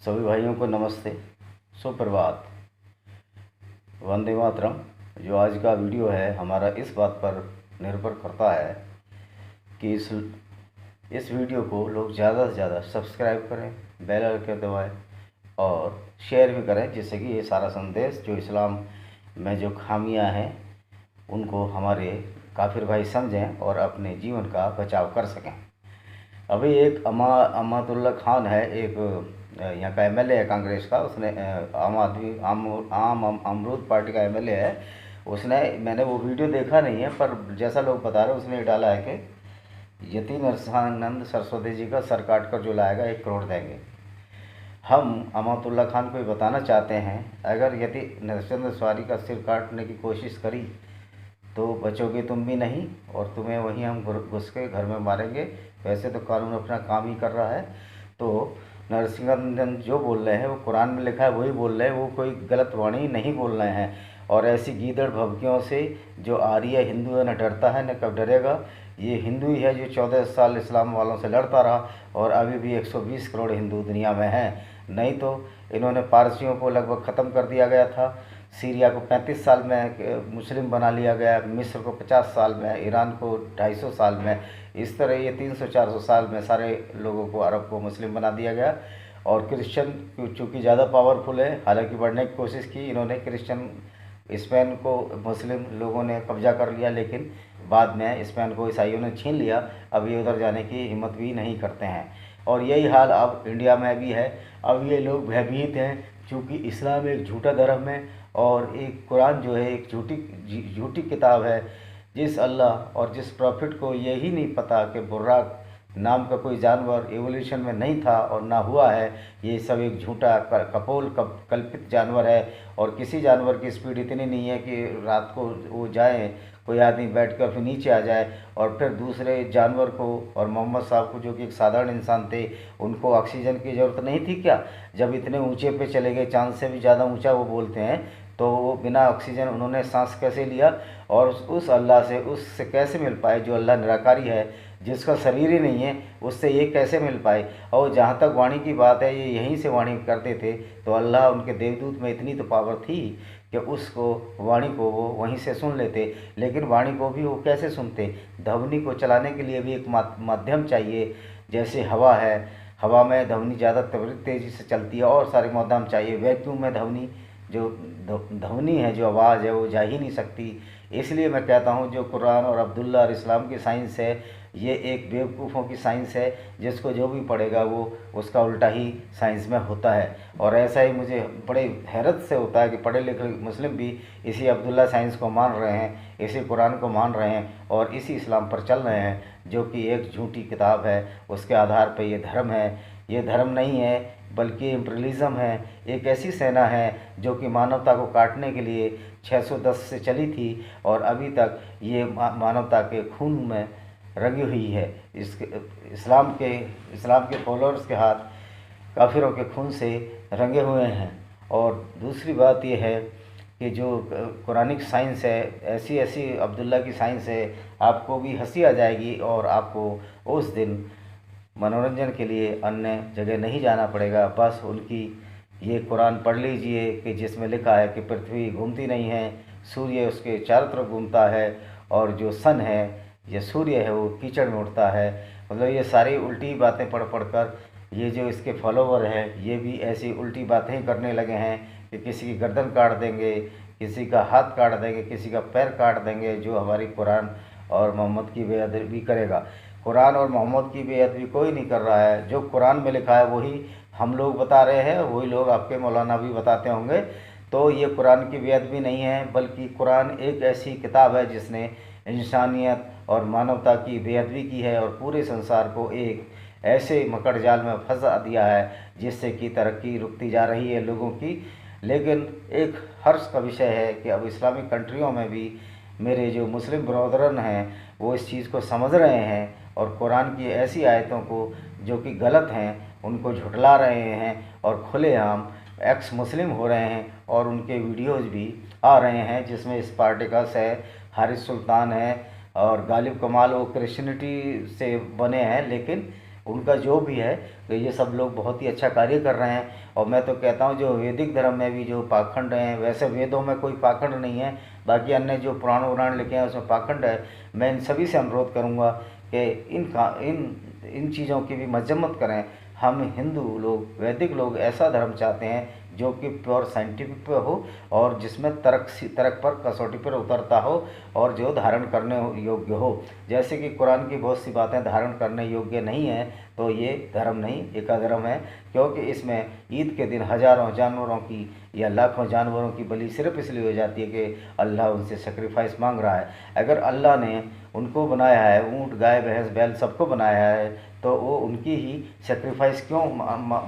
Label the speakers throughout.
Speaker 1: सभी भाइयों को नमस्ते, सुप्रभात, वंदे मातरम। जो आज का वीडियो है हमारा इस बात पर निर्भर करता है कि इस वीडियो को लोग ज़्यादा से ज़्यादा सब्सक्राइब करें, बेल आइकन दबाएं और शेयर भी करें, जिससे कि ये सारा संदेश जो इस्लाम में जो खामियां हैं उनको हमारे काफिर भाई समझें और अपने जीवन का बचाव कर सकें। अभी एक अमातुल्ला खान है, एक यहाँ का एमएलए है कांग्रेस का। उसने आम आदमी आम अमरूद पार्टी का एमएलए है। उसने, मैंने वो वीडियो देखा नहीं है, पर जैसा लोग बता रहे हैं उसने डाला है कि यति नरसानंद सरस्वती जी का सर काट कर जो लाएगा 1 करोड़ देंगे। हम अमातुल्ला खान को ये बताना चाहते हैं, अगर यति नरचंद्र स्वारी का सिर काटने की कोशिश करी तो बचोगे तुम भी नहीं, और तुम्हें वहीं हम घुस के घर में मारेंगे। वैसे तो कानून अपना काम ही कर रहा है। तो नरसिंहन जो बोल रहे हैं वो कुरान में लिखा है वही बोल रहे हैं, वो कोई गलत वाणी नहीं बोल रहे हैं। और ऐसी गीदड़ भभकियों से जो आर्य हिंदू है, न डरता है न कब डरेगा। ये हिंदू ही है जो 14 साल इस्लाम वालों से लड़ता रहा, और अभी भी 120 करोड़ हिंदू दुनिया में हैं। नहीं तो इन्होंने पारसियों को लगभग ख़त्म कर दिया गया था, सीरिया को 35 साल में मुस्लिम बना लिया गया, मिस्र को 50 साल में, ईरान को 250 साल में। इस तरह ये 300-400 साल में सारे लोगों को, अरब को मुस्लिम बना दिया गया। और क्रिश्चियन चूँकि ज़्यादा पावरफुल है, हालांकि बढ़ने की कोशिश की इन्होंने। क्रिश्चियन स्पेन को मुस्लिम लोगों ने कब्जा कर लिया, लेकिन बाद में स्पेन को ईसाइयों ने छीन लिया। अब ये उधर जाने की हिम्मत भी नहीं करते हैं। और यही हाल अब इंडिया में भी है। अब ये लोग भयभीत हैं, चूँकि इस्लाम एक झूठा धर्म है और एक कुरान जो है एक झूठी किताब है। जिस अल्लाह और जिस प्रॉफिट को यही नहीं पता कि बुर्राक नाम का कोई जानवर एवोल्यूशन में नहीं था और ना हुआ है, ये सब एक झूठा कल्पित जानवर है। और किसी जानवर की स्पीड इतनी नहीं है कि रात को वो जाए, कोई आदमी बैठ कर फिर नीचे आ जाए और फिर दूसरे जानवर को और मोहम्मद साहब को, जो कि एक साधारण इंसान थे, उनको ऑक्सीजन की ज़रूरत नहीं थी क्या? जब इतने ऊंचे पे चले गए, चांद से भी ज़्यादा ऊंचा वो बोलते हैं, तो वो बिना ऑक्सीजन उन्होंने सांस कैसे लिया? और उस अल्लाह से, उससे कैसे मिल पाए जो अल्लाह निराकारी है, जिसका शरीर ही नहीं है, उससे ये कैसे मिल पाए? और जहाँ तक वाणी की बात है, ये यहीं से वाणी करते थे, तो अल्लाह उनके देवदूत में इतनी तो पावर थी कि उसको, वाणी को वो वहीं से सुन लेते। लेकिन वाणी को भी वो कैसे सुनते? ध्वनि को चलाने के लिए भी एक माध्यम चाहिए। जैसे हवा है, हवा में ध्वनि ज़्यादा तेज़ी से चलती है, और सारे माध्यम चाहिए। वैक्यूम में ध्वनि, जो ध्वनि है, जो आवाज़ है, वो जा ही नहीं सकती। इसलिए मैं कहता हूँ जो कुरान और अब्दुल्ला और इस्लाम की साइंस है, ये एक बेवकूफ़ों की साइंस है, जिसको जो भी पढ़ेगा वो उसका उल्टा ही साइंस में होता है। और ऐसा ही मुझे बड़े हैरत से होता है कि पढ़े लिखे मुस्लिम भी इसी अब्दुल्ला साइंस को मान रहे हैं, इसी कुरान को मान रहे हैं और इसी इस्लाम पर चल रहे हैं, जो कि एक झूठी किताब है। उसके आधार पर ये धर्म है। ये धर्म नहीं है, बल्कि इम्पीरियलिज्म है। एक ऐसी सेना है जो कि मानवता को काटने के लिए 610 से चली थी, और अभी तक ये मानवता के खून में रंगी हुई है। इसके इस्लाम के फॉलोअर्स के हाथ काफिरों के खून से रंगे हुए हैं। और दूसरी बात यह है कि जो कुरानिक साइंस है, ऐसी ऐसी अब्दुल्ला की साइंस है, आपको भी हंसी आ जाएगी और आपको उस दिन मनोरंजन के लिए अन्य जगह नहीं जाना पड़ेगा। बस उनकी ये कुरान पढ़ लीजिए कि जिसमें लिखा है कि पृथ्वी घूमती नहीं है, सूर्य उसके चारों तरफ घूमता है, और जो सन है, ये सूर्य है, वो कीचड़ में उड़ता है। मतलब ये सारी उल्टी बातें पढ़ पढ़ कर ये जो इसके फॉलोवर हैं, ये भी ऐसी उल्टी बातें ही करने लगे हैं कि किसी की गर्दन काट देंगे, किसी का हाथ काट देंगे, किसी का पैर काट देंगे, जो हमारी कुरान और मोहम्मद की बेअदबी करेगा। कुरान और मोहम्मद की बेअदबी कोई नहीं कर रहा है। जो कुरान में लिखा है वही हम लोग बता रहे हैं, वही लोग आपके मौलाना भी बताते होंगे। तो ये कुरान की बेअदबी नहीं है, बल्कि कुरान एक ऐसी किताब है जिसने इंसानियत और मानवता की बेअदबी की है, और पूरे संसार को एक ऐसे मकड़ जाल में फंसा दिया है जिससे कि तरक्की रुकती जा रही है लोगों की। लेकिन एक हर्ष का विषय है कि अब इस्लामिक कंट्रियों में भी मेरे जो मुस्लिम ब्रदरन हैं वो इस चीज़ को समझ रहे हैं, और कुरान की ऐसी आयतों को जो कि गलत हैं उनको झुठला रहे हैं, और खुलेआम एक्स मुस्लिम हो रहे हैं। और उनके वीडियोज़ भी आ रहे हैं जिसमें स्पार्टिकस है, हारिस सुल्तान है और गालिब कमाल, वो क्रिश्चियनिटी से बने हैं, लेकिन उनका जो भी है, तो ये सब लोग बहुत ही अच्छा कार्य कर रहे हैं। और मैं तो कहता हूँ जो वैदिक धर्म में भी जो पाखंड हैं, वैसे वेदों में कोई पाखंड नहीं है, बाकी अन्य जो पुराण उराण लिखे हैं उसमें पाखंड है। मैं इन सभी से अनुरोध करूँगा कि इन चीज़ों की भी मजम्मत करें। हम हिंदू लोग, वैदिक लोग ऐसा धर्म चाहते हैं जो कि प्योर साइंटिफिक पे हो और जिसमें तर्क पर कसौटी पर उतरता हो और जो धारण करने योग्य हो। जैसे कि कुरान की बहुत सी बातें धारण करने योग्य नहीं हैं, तो ये धर्म नहीं, एक अधर्म है, क्योंकि इसमें ईद के दिन हजारों जानवरों की या लाखों जानवरों की बलि सिर्फ इसलिए हो जाती है कि अल्लाह उनसे सेक्रीफाइस मांग रहा है। अगर अल्लाह ने उनको बनाया है, ऊँट गाय भैंस बैल सबको बनाया है, तो वो उनकी ही सेक्रीफाइस क्यों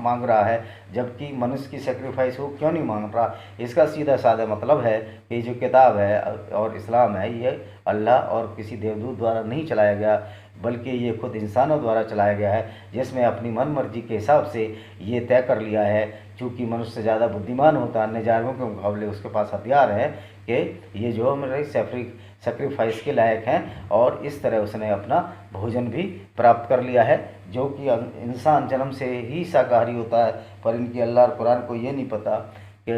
Speaker 1: मांग रहा है, जबकि मनुष्य की सेक्रीफाइस वो क्यों नहीं मांग रहा। इसका सीधा साधा मतलब है कि जो किताब है और इस्लाम है, ये अल्लाह और किसी देवदूत द्वारा नहीं चलाया गया, बल्कि ये खुद इंसानों द्वारा चलाया गया है, जिसमें अपनी मन मर्जी के हिसाब से ये तय कर लिया है। चूँकि मनुष्य ज़्यादा बुद्धिमान होता है अन्य जानवरों के मुकाबले, उसके पास हथियार है कि ये जो हमारे सेक्रीफाइस के लायक हैं, और इस तरह उसने अपना भोजन भी प्राप्त कर लिया है। जो कि इंसान जन्म से ही शाकाहारी होता है, पर इनकी अल्लाह और कुरान को ये नहीं पता कि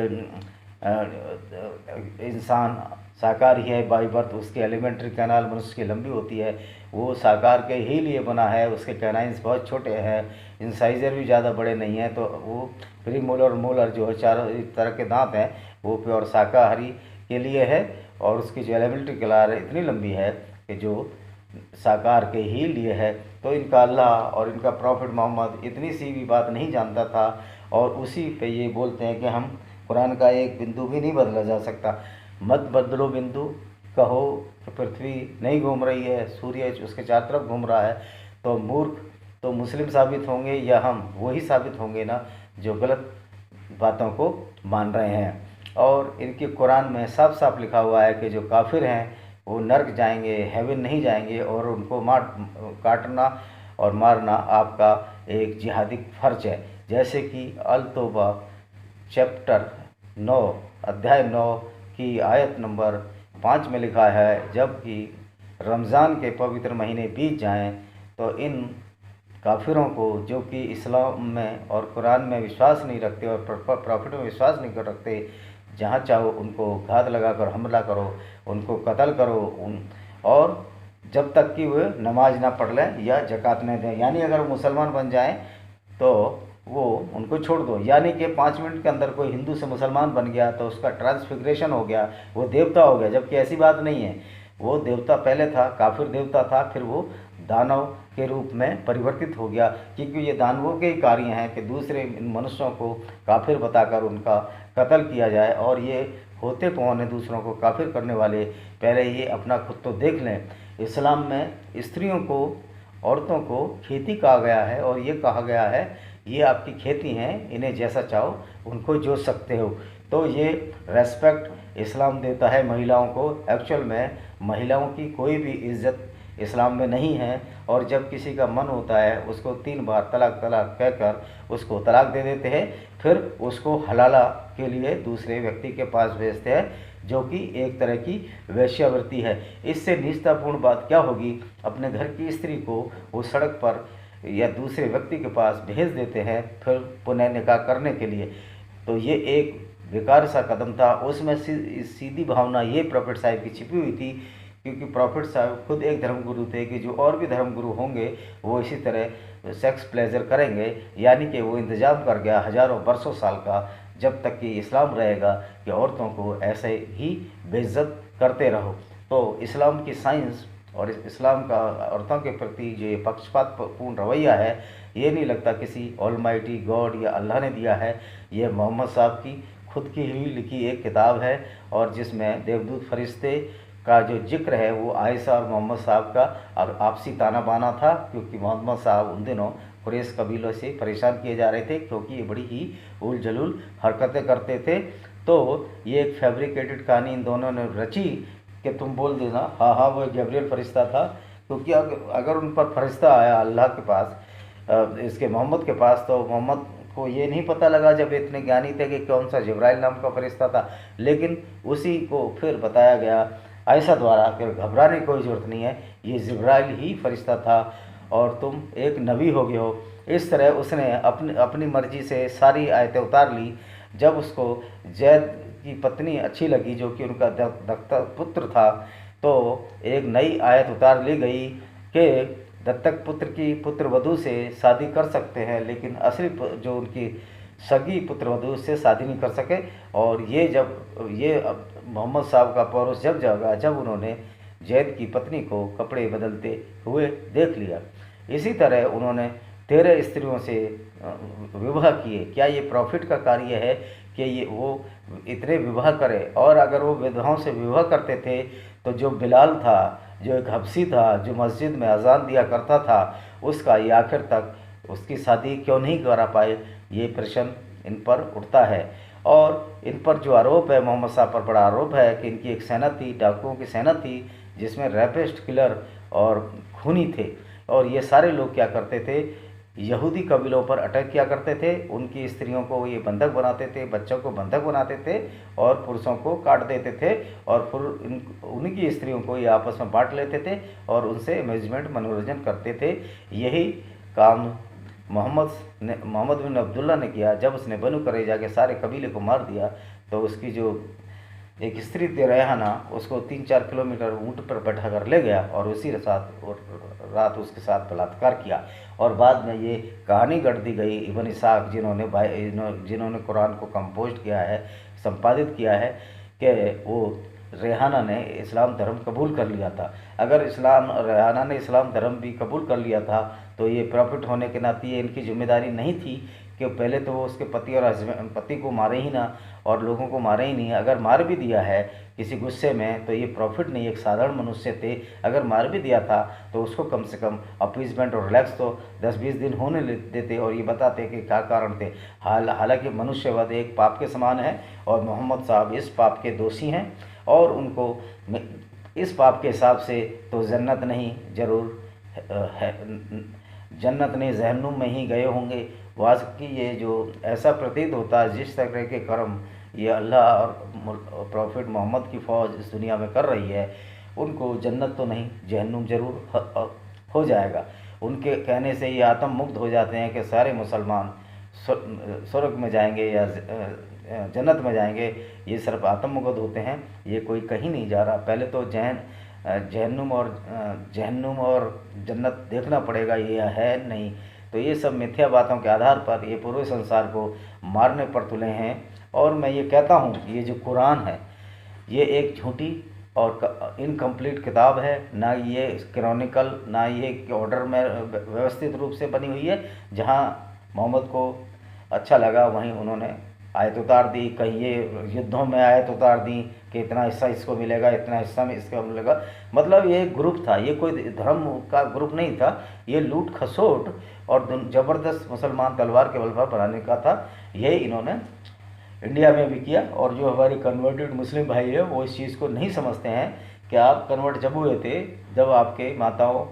Speaker 1: इंसान शाकाहारी है बाई बर्थ। उसके एलिमेंट्री कैनाल मनुष्य की लंबी होती है, वो शाकाहार के ही लिए बना है। उसके कैनाइंस बहुत छोटे हैं, इंसाइजर भी ज़्यादा बड़े नहीं हैं, तो वो प्री मोलर मोलर जो है चारों तरह के दांत हैं, वो प्योर शाकाहारी के लिए है। और उसकी जो एलिमेंट्री कैनाल इतनी लंबी है कि जो शाकाहार के ही लिए है। तो इनका अल्लाह और इनका प्रॉफिट मोहम्मद इतनी सी भी बात नहीं जानता था, और उसी पे ये बोलते हैं कि हम कुरान का एक बिंदु भी नहीं बदला जा सकता। मत बदलो बिंदु, कहो कि पृथ्वी नहीं घूम रही है, सूर्य उसके चारों तरफ घूम रहा है, तो मूर्ख तो मुस्लिम साबित होंगे या हम वही साबित होंगे ना जो गलत बातों को मान रहे हैं। और इनके कुरान में साफ साफ लिखा हुआ है कि जो काफिर हैं वो नर्क जाएंगे, हेवन नहीं जाएंगे, और उनको काटना और मारना आपका एक जिहादी फ़र्ज है। जैसे कि अल तौबा चैप्टर 9 अध्याय 9 की आयत नंबर 5 में लिखा है, जबकि रमज़ान के पवित्र महीने बीत जाएं तो इन काफिरों को जो कि इस्लाम में और कुरान में विश्वास नहीं रखते और प्रॉफिट में विश्वास नहीं कर रखते, जहाँ चाहो उनको घात लगाकर हमला करो, उनको कत्ल करो, और जब तक कि वे नमाज ना पढ़ लें या ज़कात न दें। यानी अगर वो मुसलमान बन जाएं तो वो उनको छोड़ दो। यानी कि 5 मिनट के अंदर कोई हिंदू से मुसलमान बन गया तो उसका ट्रांसफिग्रेशन हो गया, वो देवता हो गया, जबकि ऐसी बात नहीं है। वो देवता पहले था, काफिर देवता था, फिर वो दानव के रूप में परिवर्तित हो गया, क्योंकि ये दानवों के ही कार्य हैं कि दूसरे मनुष्यों को काफिर बताकर उनका कत्ल किया जाए। और ये होते कौन है दूसरों को काफिर करने वाले, पहले ये अपना खुद तो देख लें। इस्लाम में स्त्रियों को, औरतों को खेती कहा गया है, और ये कहा गया है ये आपकी खेती हैं, इन्हें जैसा चाहो उनको जोत सकते हो। तो ये रेस्पेक्ट इस्लाम देता है महिलाओं को। एक्चुअल में महिलाओं की कोई भी इज्जत इस्लाम में नहीं है, और जब किसी का मन होता है उसको 3 बार तलाक तलाक कहकर उसको तलाक दे देते हैं, फिर उसको हलाला के लिए दूसरे व्यक्ति के पास भेजते हैं, जो कि एक तरह की वेश्यावृत्ति है। इससे नीचतापूर्ण बात क्या होगी, अपने घर की स्त्री को वो सड़क पर या दूसरे व्यक्ति के पास भेज देते हैं फिर पुनः निकाह करने के लिए। तो ये एक बेकार सा कदम था। उसमें सीधी भावना ये प्रॉफिट साहब की छिपी हुई थी, क्योंकि प्रॉफिट साहब खुद एक धर्मगुरु थे कि जो और भी धर्मगुरु होंगे वो इसी तरह सेक्स प्लेजर करेंगे। यानी कि वो इंतजाम कर गया हजारों बरसों साल का, जब तक कि इस्लाम रहेगा, कि औरतों को ऐसे ही बेइज्जत करते रहो। तो इस्लाम की साइंस और इस्लाम का औरतों के प्रति जो ये पक्षपातपूर्ण रवैया है, ये नहीं लगता किसी ऑलमाइटी गॉड या अल्लाह ने दिया है। ये मोहम्मद साहब की खुद की ही लिखी एक किताब है, और जिसमें देवदूत फरिश्ते का जो जिक्र है वो आयशा और मोहम्मद साहब का अब आपसी ताना बाना था, क्योंकि मोहम्मद साहब उन दिनों कुरैश कबीलों से परेशान किए जा रहे थे, क्योंकि ये बड़ी ही उल जलूल हरकतें करते थे। तो ये एक फैब्रिकेटेड कहानी इन दोनों ने रची कि तुम बोल देना हाँ हाँ वो गैब्रियल फरिश्ता था, क्योंकि अगर उन पर फरिश्ता आया अल्लाह के पास, इसके मोहम्मद के पास, तो मोहम्मद को ये नहीं पता लगा जब इतने ज्ञानी थे कि कौन सा जिब्राइल नाम का फरिश्ता था। लेकिन उसी को फिर बताया गया आयशा द्वारा कि घबराने की कोई ज़रूरत नहीं है, ये जिब्राइल ही फरिश्ता था। और तुम एक नबी हो गए हो। इस तरह उसने अपनी मर्जी से सारी आयतें उतार ली। जब उसको जैद की पत्नी अच्छी लगी, जो कि उनका दत्तक पुत्र था, तो एक नई आयत उतार ली गई कि दत्तक पुत्र की पुत्र वधू से शादी कर सकते हैं, लेकिन असली जो उनकी सगी पुत्र वधू से शादी नहीं कर सके। और ये मोहम्मद साहब का पौरुष जब जागा जब उन्होंने जैद की पत्नी को कपड़े बदलते हुए देख लिया। इसी तरह उन्होंने 13 स्त्रियों से विवाह किए। क्या ये प्रॉफिट का कार्य है कि ये वो इतने विवाह करे? और अगर वो विधवाओं से विवाह करते थे तो जो बिलाल था, जो एक हबशी था, जो मस्जिद में अजान दिया करता था, उसका ये आखिर तक उसकी शादी क्यों नहीं करा पाए? ये प्रश्न इन पर उठता है। और इन पर जो आरोप है, मोहम्मद साहब पर बड़ा आरोप है कि इनकी एक सेना थी, डाकुओं की सेना थी, जिसमें रैपिस्ट, किलर और खूनी थे। और ये सारे लोग क्या करते थे, यहूदी कबीलों पर अटैक किया करते थे। उनकी स्त्रियों को ये बंधक बनाते थे, बच्चों को बंधक बनाते थे और पुरुषों को काट देते थे। और फिर उनकी स्त्रियों को ये आपस में बांट लेते थे और उनसे अमेजमेंट, मनोरंजन करते थे। यही काम मोहम्मद बिन अब्दुल्ला ने किया। जब उसने बनु करेजा के सारे कबीले को मार दिया तो उसकी जो एक स्त्री थी रेहाना, उसको 3-4 किलोमीटर ऊँट पर बैठा कर ले गया और उसी रात उसके साथ बलात्कार किया। और बाद में ये कहानी गढ़ दी गई इब्न इसाक, जिन्होंने कुरान को कंपोज किया है, संपादित किया है, कि वो रेहाना ने इस्लाम धर्म कबूल कर लिया था। अगर रेहाना ने इस्लाम धर्म भी कबूल कर लिया था तो ये प्रॉफिट होने के नाते ये इनकी जिम्मेदारी नहीं थी कि पहले तो वो उसके पति को मारे ही ना और लोगों को मारे ही नहीं। अगर मार भी दिया है किसी गुस्से में तो ये प्रॉफिट नहीं, एक साधारण मनुष्य थे। अगर मार भी दिया था तो उसको कम से कम अपीजमेंट और रिलैक्स तो 10-20 दिन होने देते और ये बताते कि क्या कारण थे। हालांकि मनुष्यवध एक पाप के समान है और मोहम्मद साहब इस पाप के दोषी हैं और उनको इस पाप के हिसाब से तो जन्नत नहीं, जरूर है, जन्नत नहीं जहन्नुम में ही गए होंगे। वाकई ये जो ऐसा प्रतीत होता है, जिस तरह के कर्म ये अल्लाह और प्रॉफिट मोहम्मद की फ़ौज इस दुनिया में कर रही है, उनको जन्नत तो नहीं जहन्नुम जरूर हो जाएगा। उनके कहने से ये आत्म मुक्त हो जाते हैं कि सारे मुसलमान स्वर्ग में जाएंगे या जन्नत में जाएंगे। ये सिर्फ आत्म मुक्त होते हैं, ये कोई कहीं नहीं जा रहा। पहले तो जहन्नुम और जन्नत देखना पड़ेगा, ये है नहीं। तो ये सब मिथ्या बातों के आधार पर ये पूरे संसार को मारने पर तुले हैं। और मैं ये कहता हूँ, ये जो कुरान है ये एक झूठी और इनकम्प्लीट किताब है, ना ये क्रॉनिकल, ना ये ऑर्डर में व्यवस्थित रूप से बनी हुई है। जहाँ मोहम्मद को अच्छा लगा वहीं उन्होंने आयत उतार दी। कहीं ये युद्धों में आयत उतार दी कि इतना हिस्सा इसको मिलेगा, इतना हिस्सा में इसको मिलेगा। मतलब ये एक ग्रुप था, ये कोई धर्म का ग्रुप नहीं था। ये लूट खसोट और ज़बरदस्त मुसलमान तलवार के बल पर बनाने का था। यही इन्होंने इंडिया में भी किया। और जो हमारे कन्वर्टेड मुस्लिम भाई है वो इस चीज़ को नहीं समझते हैं कि आप कन्वर्ट जब हुए थे जब आपके माताओं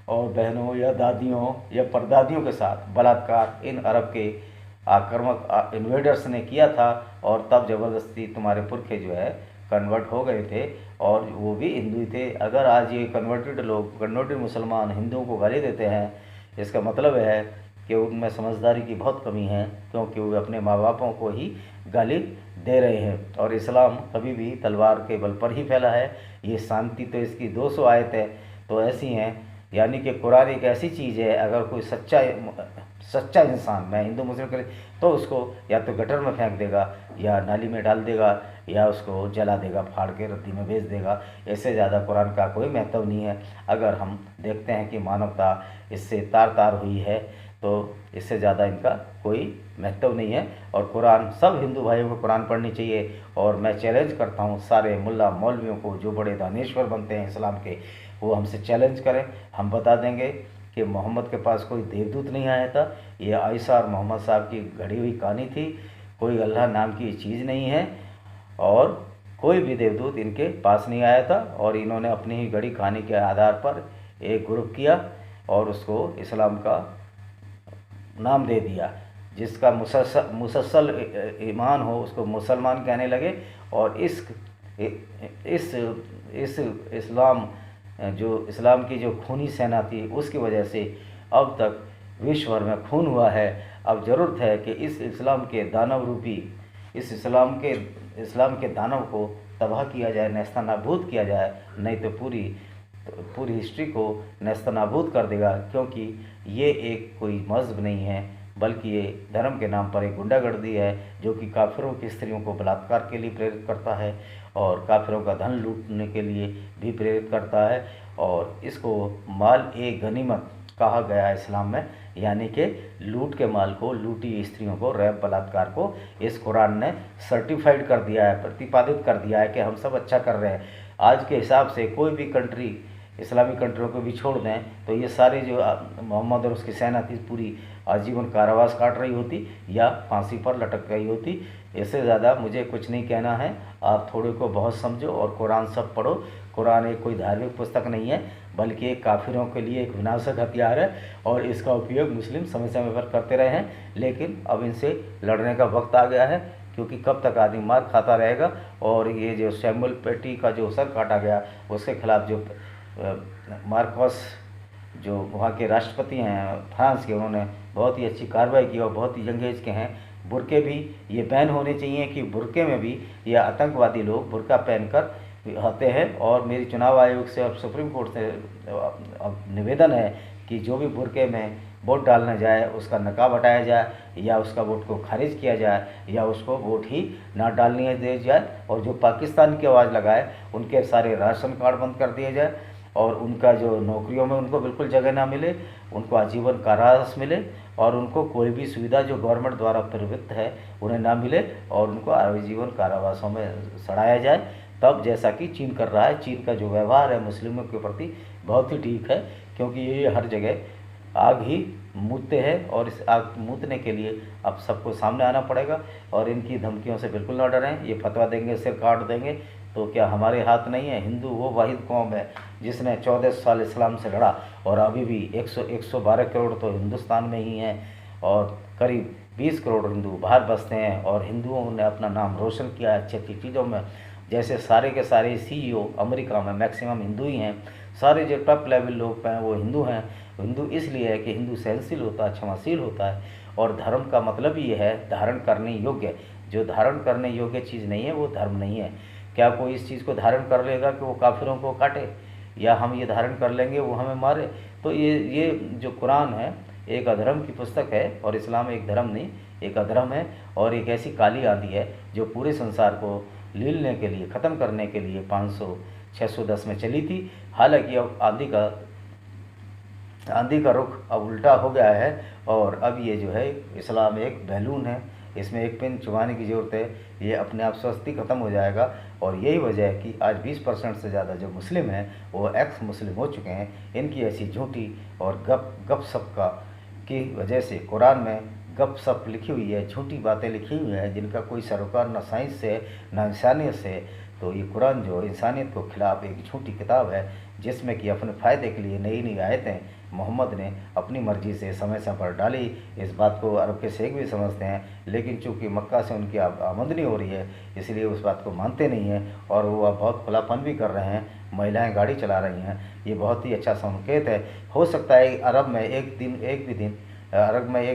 Speaker 1: और बहनों या दादियों या परदादियों के साथ बलात्कार इन अरब के आक्रामक इन्वेडर्स ने किया था, और तब ज़बरदस्ती तुम्हारे पुरखे जो है कन्वर्ट हो गए थे और वो भी हिंदू ही थे। अगर आज ये कन्वर्टेड मुसलमान हिंदुओं को गाली देते हैं, इसका मतलब है कि उनमें समझदारी की बहुत कमी है, क्योंकि वो अपने माँ बापों को ही गाली दे रहे हैं। और इस्लाम कभी भी तलवार के बल पर ही फैला है। ये शांति तो इसकी 200 आयतें तो ऐसी हैं, यानी कि कुरान एक ऐसी चीज़ है, अगर कोई सच्चा इंसान, मैं हिंदू मुस्लिम करे, तो उसको या तो गटर में फेंक देगा या नाली में डाल देगा या उसको जला देगा, फाड़ के रद्दी में भेज देगा। इससे ज़्यादा कुरान का कोई महत्व नहीं है। अगर हम देखते हैं कि मानवता इससे तार तार हुई है तो इससे ज़्यादा इनका कोई महत्व नहीं है। और कुरान, सब हिंदू भाइयों को कुरान पढ़नी चाहिए। और मैं चैलेंज करता हूँ सारे मुल्ला मौलवियों को, जो बड़े दानेश्वर बनते हैं इस्लाम के, वो हमसे चैलेंज करें। हम बता देंगे कि मोहम्मद के पास कोई देवदूत नहीं आया था। ये आयशा और मोहम्मद साहब की घड़ी हुई कहानी थी। कोई अल्लाह नाम की चीज़ नहीं है और कोई भी देवदूत इनके पास नहीं आया था। और इन्होंने अपनी ही घड़ी कहानी के आधार पर एक ग्रुप किया और उसको इस्लाम का नाम दे दिया। जिसका मुसलसल ईमान हो उसको मुसलमान कहने लगे। और इस इस्लाम जो इस्लाम की जो खूनी सेना थी उसकी वजह से अब तक विश्व भर में खून हुआ है। अब ज़रूरत है कि इस इस्लाम के दानव रूपी इस इस्लाम के दानव को तबाह किया जाए, नेस्तनाबूद किया जाए, नहीं तो पूरी हिस्ट्री को नेस्तनाबूद कर देगा। क्योंकि ये एक कोई मज़हब नहीं है, बल्कि ये धर्म के नाम पर एक गुंडागर्दी है जो कि काफिरों की स्त्रियों को बलात्कार के लिए प्रेरित करता है और काफिरों का धन लूटने के लिए भी प्रेरित करता है। और इसको माल ए गनीमत कहा गया है इस्लाम में, यानी कि लूट के माल को, लूटी स्त्रियों को, रैप बलात्कार को इस कुरान ने सर्टिफाइड कर दिया है, प्रतिपादित कर दिया है कि हम सब अच्छा कर रहे हैं। आज के हिसाब से कोई भी कंट्री, इस्लामी कंट्रियों को भी छोड़ दें तो ये सारे जो मोहम्मद और उसकी सेना थी पूरी आजीवन कारावास काट रही होती या फांसी पर लटक गई होती। इससे ज़्यादा मुझे कुछ नहीं कहना है। आप थोड़े को बहुत समझो और कुरान सब पढ़ो। कुरान एक कोई धार्मिक पुस्तक नहीं है, बल्कि एक काफिरों के लिए एक विनाशक हथियार है और इसका उपयोग मुस्लिम समय समय पर करते रहे हैं। लेकिन अब इनसे लड़ने का वक्त आ गया है, क्योंकि कब तक आदमी मार खाता रहेगा। और ये जो सैमुअल पेटी का जो सर काटा गया उसके खिलाफ जो मार्कोस जो वहाँ के राष्ट्रपति हैं फ्रांस के, उन्होंने बहुत ही अच्छी कार्रवाई की और बहुत ही यंग एज के हैं। बुरके भी ये बैन होने चाहिए कि बुरके में भी ये आतंकवादी लोग बुरका पहनकर आते हैं। और मेरी चुनाव आयोग से और सुप्रीम कोर्ट से अब निवेदन है कि जो भी बुरके में वोट डालने जाए उसका नकाब हटाया जाए या उसका वोट को खारिज किया जाए या उसको वोट ही ना डालने दिया जाए। और जो पाकिस्तान की आवाज़ लगाए उनके सारे राशन कार्ड बंद कर दिए जाए और उनका जो नौकरियों में उनको बिल्कुल जगह ना मिले, उनको आजीवन कारावास मिले और उनको कोई भी सुविधा जो गवर्नमेंट द्वारा प्रवृत्त है उन्हें ना मिले और उनको आजीवन कारावासों में सड़ाया जाए। तब जैसा कि चीन कर रहा है, चीन का जो व्यवहार है मुस्लिमों के प्रति बहुत ही ठीक है, क्योंकि ये हर जगह आग ही मूतते हैं और इस आग मूतने के लिए अब सबको सामने आना पड़ेगा। और इनकी धमकियों से बिल्कुल ना डरें। ये फतवा देंगे, सिर काट देंगे, तो क्या हमारे हाथ नहीं है? हिंदू वो वाहिद कौम है जिसने 14 साल इस्लाम से लड़ा और अभी भी 112 करोड़ तो हिंदुस्तान में ही हैं और करीब 20 करोड़ हिंदू बाहर बसते हैं। और हिंदुओं ने अपना नाम रोशन किया है अच्छी अच्छी चीज़ों में। जैसे सारे के सारे CEO अमेरिका में मैक्सिमम हिंदू ही हैं। सारे जो टॉप लेवल लोग हैं वो हिंदू हैं। हिंदू इसलिए है कि हिंदू सहनशील होता है, क्षमाशील होता है। और धर्म का मतलब ये है धारण करने योग्य। जो धारण करने योग्य चीज़ नहीं है वो धर्म नहीं है। क्या कोई इस चीज़ को धारण कर लेगा कि वो काफिरों को काटे, या हम ये धारण कर लेंगे वो हमें मारे? तो ये जो कुरान है एक अधर्म की पुस्तक है और इस्लाम एक धर्म नहीं, एक अधर्म है। और एक ऐसी काली आंधी है जो पूरे संसार को लीलने के लिए, ख़त्म करने के लिए 500-610 में चली थी। हालांकि अब आंधी का रुख अब उल्टा हो गया है और अब ये जो है इस्लाम एक बैलून है, इसमें एक पिन चुभाने की ज़रूरत है। ये अपने आप स्वस्ति ख़त्म हो जाएगा। और यही वजह है कि आज 20% से ज़्यादा जो मुस्लिम हैं वो एक्स मुस्लिम हो चुके हैं। इनकी ऐसी झूठी और गप सप का की वजह से कुरान में गप सप लिखी हुई है, झूठी बातें लिखी हुई हैं जिनका कोई सरोकार न साइंस से न इंसानियत से। तो ये कुरान जो इंसानियत को खिलाफ एक झूठी किताब है जिसमें कि अपने फ़ायदे के लिए नई नई आयतें मोहम्मद ने अपनी मर्ज़ी से समय समय पर डाली। इस बात को अरब के शेख भी समझते हैं, लेकिन चूँकि मक्का से उनकी आमदनी हो रही है इसलिए उस बात को मानते नहीं हैं और वो अब बहुत खुलापन भी कर रहे हैं। महिलाएं गाड़ी चला रही हैं, ये बहुत ही अच्छा संकेत है। हो सकता है अरब में एक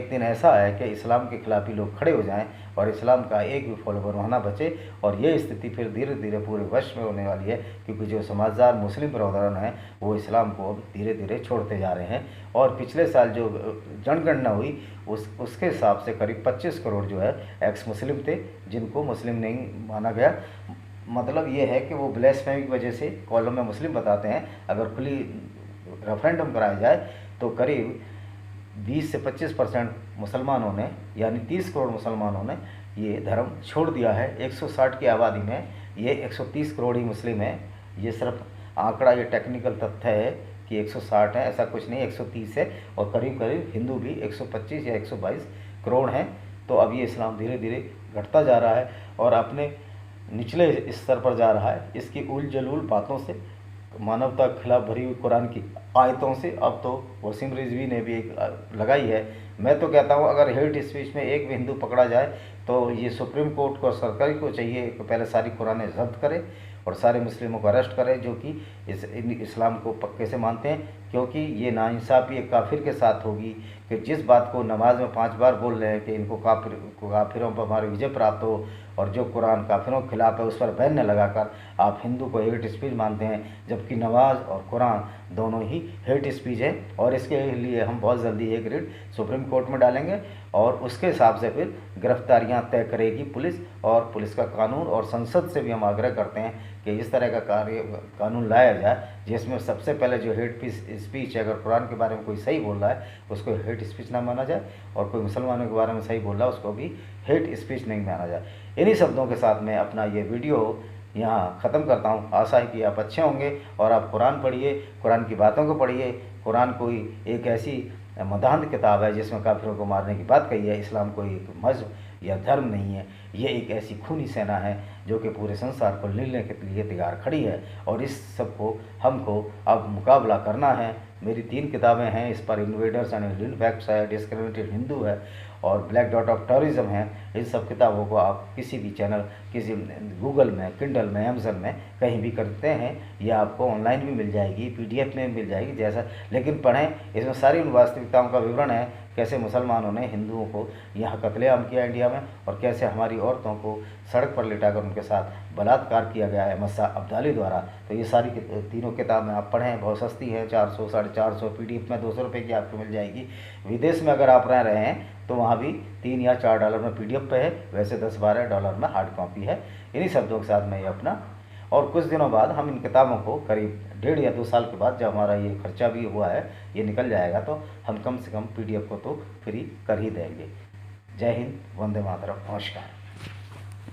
Speaker 1: दिन ऐसा है कि इस्लाम के खिलाफ ही लोग खड़े हो जाएं और इस्लाम का एक भी फॉलोवर वहाँ ना बचे। और ये स्थिति फिर धीरे धीरे पूरे विश्व में होने वाली है, क्योंकि जो समझदार मुस्लिम बरदरान हैं वो इस्लाम को धीरे धीरे छोड़ते जा रहे हैं। और पिछले साल जो जनगणना हुई उसके हिसाब से करीब 25 करोड़ जो है एक्स मुस्लिम थे जिनको मुस्लिम नहीं माना गया। मतलब ये है कि वो ब्लेसफेमी की वजह से कॉलम में मुस्लिम बताते हैं। अगर खुली रेफरेंडम कराया जाए तो करीब 20 से 25% मुसलमानों ने, यानी 30 करोड़ मुसलमानों ने ये धर्म छोड़ दिया है। 160 की आबादी में ये 130 करोड़ ही मुस्लिम है। ये सिर्फ आंकड़ा, ये टेक्निकल तथ्य है कि 160 है, ऐसा कुछ नहीं, 130 है। और करीब करीब हिंदू भी 125 या 122 करोड़ हैं। तो अब ये इस्लाम धीरे धीरे घटता जा रहा है और अपने निचले स्तर पर जा रहा है। इसकी उल जलूल बातों से, मानवता के खिलाफ भरी हुई कुरान की आयतों से अब तो वसीम रिजवी ने भी एक लगाई है। मैं तो कहता हूँ अगर हेट स्पीच में एक भी हिंदू पकड़ा जाए तो ये सुप्रीम कोर्ट को, सरकार को चाहिए कि पहले सारी कुरानें जब्त करे और सारे मुस्लिमों को अरेस्ट करे जो कि इस्लाम को पक्के से मानते हैं, क्योंकि ये नाइंसाफ़ी एक काफिर के साथ होगी कि जिस बात को नमाज में 5 बार बोल रहे हैं कि इनको काफिरों पर हमारी विजय प्राप्त हो, और जो कुरान काफिरों के खिलाफ है उस पर बैन न लगाकर आप हिंदू को हेट स्पीच मानते हैं, जबकि नमाज और कुरान दोनों ही हेट स्पीच है। और इसके लिए हम बहुत जल्दी एक रिट सुप्रीम कोर्ट में डालेंगे और उसके हिसाब से फिर गिरफ्तारियां तय करेगी पुलिस, और पुलिस का कानून और संसद से भी हम आग्रह करते हैं कि इस तरह का कानून लाया जाए जिसमें सबसे पहले जो हेट स्पीच है, अगर कुरान के बारे में कोई सही बोल रहा है उसको हेट स्पीच ना माना जाए, और कोई मुसलमानों के बारे में सही बोल रहा है उसको भी हेट स्पीच नहीं माना जाए। इन्हीं शब्दों के साथ मैं अपना ये वीडियो यहाँ ख़त्म करता हूँ। आशा है कि आप अच्छे होंगे और आप कुरान पढ़िए, कुरान की बातों को पढ़िए। कुरान कोई एक ऐसी मदाहन किताब है जिसमें काफिरों को मारने की बात कही है। इस्लाम कोई एक मज़हब या धर्म नहीं है, ये एक ऐसी खूनी सेना है जो कि पूरे संसार को लेने के लिए तैयार खड़ी है, और इस सब को हमको अब मुकाबला करना है। मेरी 3 किताबें हैं इस पर, इन्वेडर्स एंड हिडन फैक्ट्स है, डिस्क्रिमिनेटेड हिंदू है, और ब्लैक डॉट ऑफ टेररिज्म है। इन सब किताबों को आप किसी भी चैनल, किसी गूगल में, किंडल में, अमेजन में कहीं भी करते हैं, यह आपको ऑनलाइन भी मिल जाएगी, PDF में मिल जाएगी जैसा, लेकिन पढ़ें। इसमें सारी उन वास्तविकताओं का विवरण है, कैसे मुसलमानों ने हिंदुओं को यहाँ कत्लेआम किया इंडिया में, और कैसे हमारी औरतों को सड़क पर लिटाकर उनके साथ बलात्कार किया गया है मस्सा अब्दाली द्वारा। तो ये सारी तीनों किताबें आप पढ़ें, बहुत सस्ती है, 400 450 PDF में 200 रुपये की आपको मिल जाएगी। विदेश में अगर आप रह रहे हैं तो वहाँ भी $3 या $4 में PDF पे है, वैसे $10-12 में हार्ड कॉपी है। इन्हीं शब्दों के साथ मैं ये अपना, और कुछ दिनों बाद हम इन किताबों को करीब 1.5 या 2 साल के बाद जब हमारा ये खर्चा भी हुआ है, ये निकल जाएगा, तो हम कम से कम PDF को तो फ्री कर ही देंगे। जय हिंद, वंदे मातरम, नमस्कार।